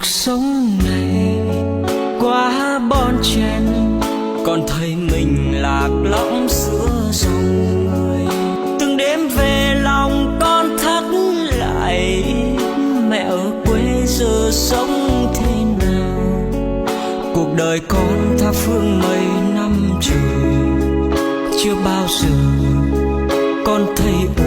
sống này quá bon chen, còn thấy mình lạc lõng giữa dòng người. Từng đêm về lòng con thắc lại, mẹ ở quê giờ sống thế nào. Cuộc đời con tha phương mấy năm trời, chưa bao giờ con thấy